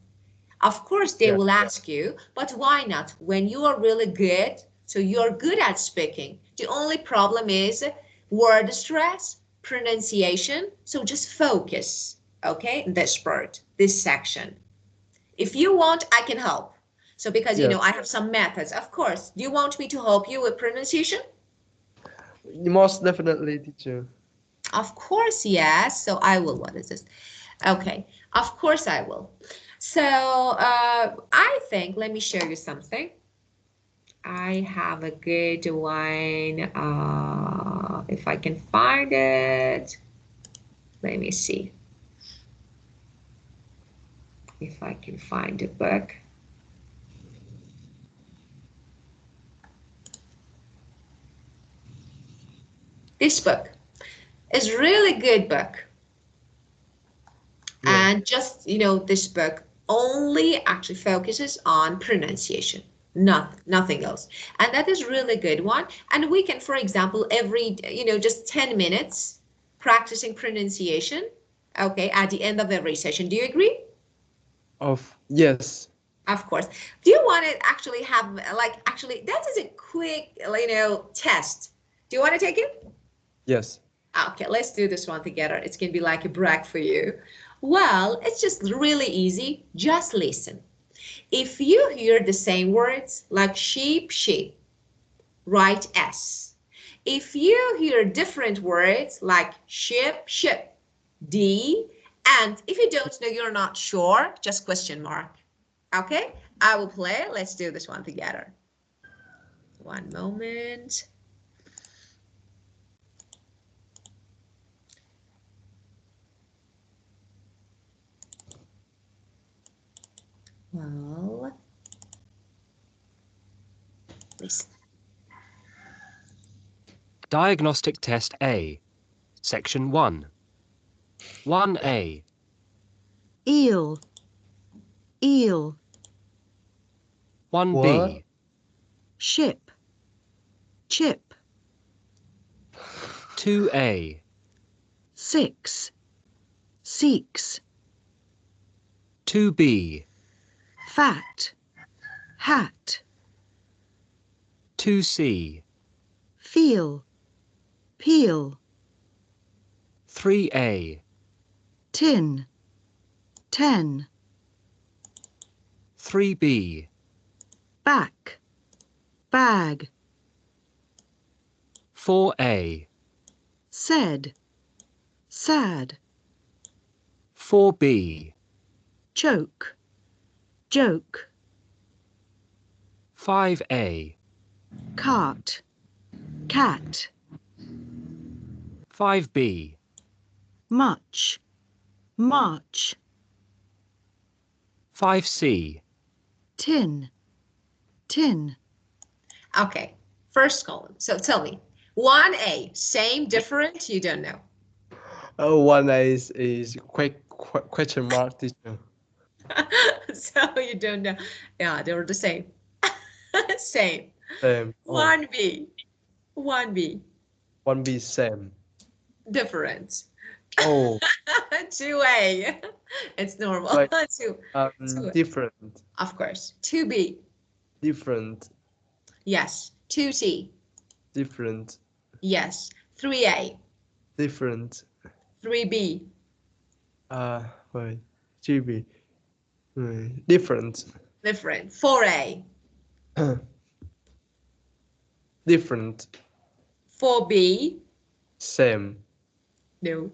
Of course, they will ask you, but why not? When you are really good, so you're good at speaking. The only problem is word stress, pronunciation. So just focus, okay, this part, this section. If you want, I can help. So because, I have some methods, of course. Do you want me to help you with pronunciation? Most definitely, teacher. Of course, yes. So I will. What is this? Okay, of course I will. So I think, let me show you something. I have a good one. If I can find it, let me see. If I can find a book. This book is really good book. Yeah. And just, this book only actually focuses on pronunciation, nothing else. And that is really good one. And we can, for example, every, just 10 minutes practicing pronunciation, okay, at the end of every session. Do you agree? Yes. Of course. Do you want to actually have, actually, that is a quick, test. Do you want to take it? Yes. Okay, let's do this one together. It's going to be like a break for you. Well, it's just really easy. Just listen. If you hear the same words like sheep, sheep, write S. If you hear different words like ship, ship, D. And if you don't know, you're not sure, just question mark. Okay, I will play. Let's do this one together. One moment. Well, listen. Diagnostic Test A, Section 1. 1A. Eel, eel, 1B. What? ship, chip, 2A. 6, seeks, 2B. fat, hat, 2C. feel, peel, 3A. tin, 10, 3B. back, bag, 4A. said, sad, 4B. choke, joke, 5A, cart, cat, 5B, much, march, 5C, tin, tin, Okay, first column. So tell me, 1A, same, different, you don't know. Oh, one is question mark, teacher. So you don't know. Yeah, they were the same. Same. Same. Oh, 1B, 1B, one B same. different. Oh, 2A, it's normal. like 2, different, of course. 2B, different, yes. 2C, different, yes. 3A, different. 3B, Wait, GB, different, different. 4A, different, 4B, same, no,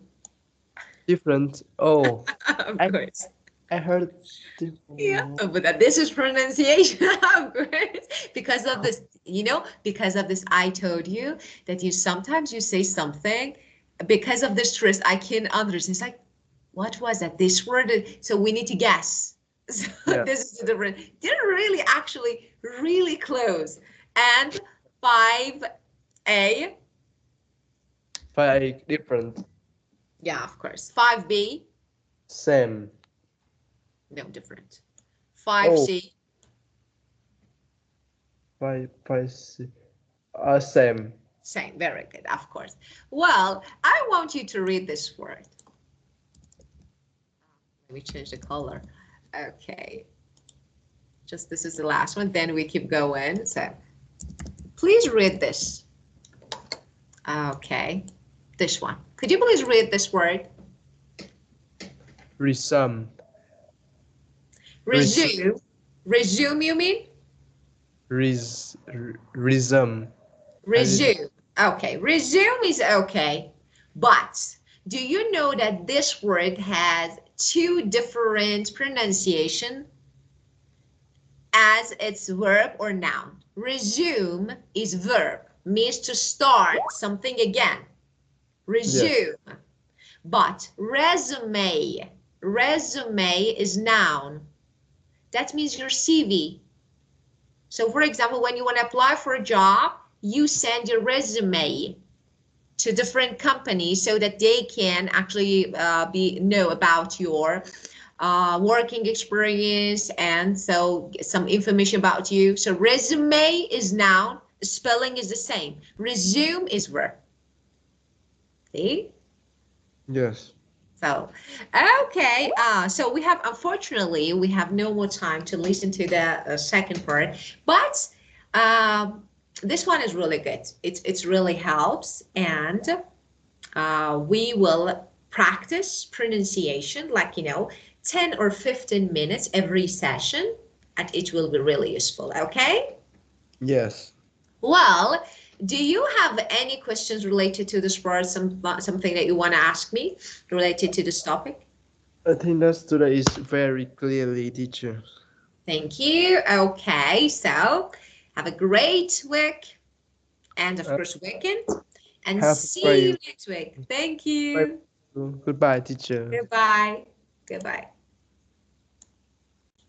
different. Oh, of I course. I heard Yeah, different. but this is pronunciation, of course. Because of this, because of this, I told you that you sometimes you say something because of the stress. I can understand. It's like, what was that? This word. So we need to guess. So Yeah, this is the difference. They're really actually really close. And 5A, five different, yeah, of course. 5B, same. no different. Oh, 5C, five same. same. Very good, of course. Well, I want you to read this word. Let me change the color. Okay. Just this is the last one, then we keep going. So please read this. Okay. This one. Could you please read this word? Resume, Resume. Resume, you mean? resume. Resume. Okay. Resume is okay. But do you know that this word has two different pronunciation as its verb or noun? Resume is verb, means to start something again. Resume. Yes. But resume is noun. That means your CV. So for example, when you want to apply for a job, you send your resume to different companies so that they can actually know about your working experience and so some information about you. So resume is noun, spelling is the same. Resume is verb. See? Yes. So, okay, so unfortunately, we have no more time to listen to the second part, but this one is really good. It's really helps, and we will practice pronunciation like, 10 or 15 minutes every session, and it will be really useful, okay? Yes. Well, do you have any questions related to this part, something that you want to ask me related to this topic? I think that today is very clearly, teacher. Thank you. Okay, so have a great week and of course weekend, and Have a see you great next week. Thank you. goodbye, teacher. Goodbye. Goodbye.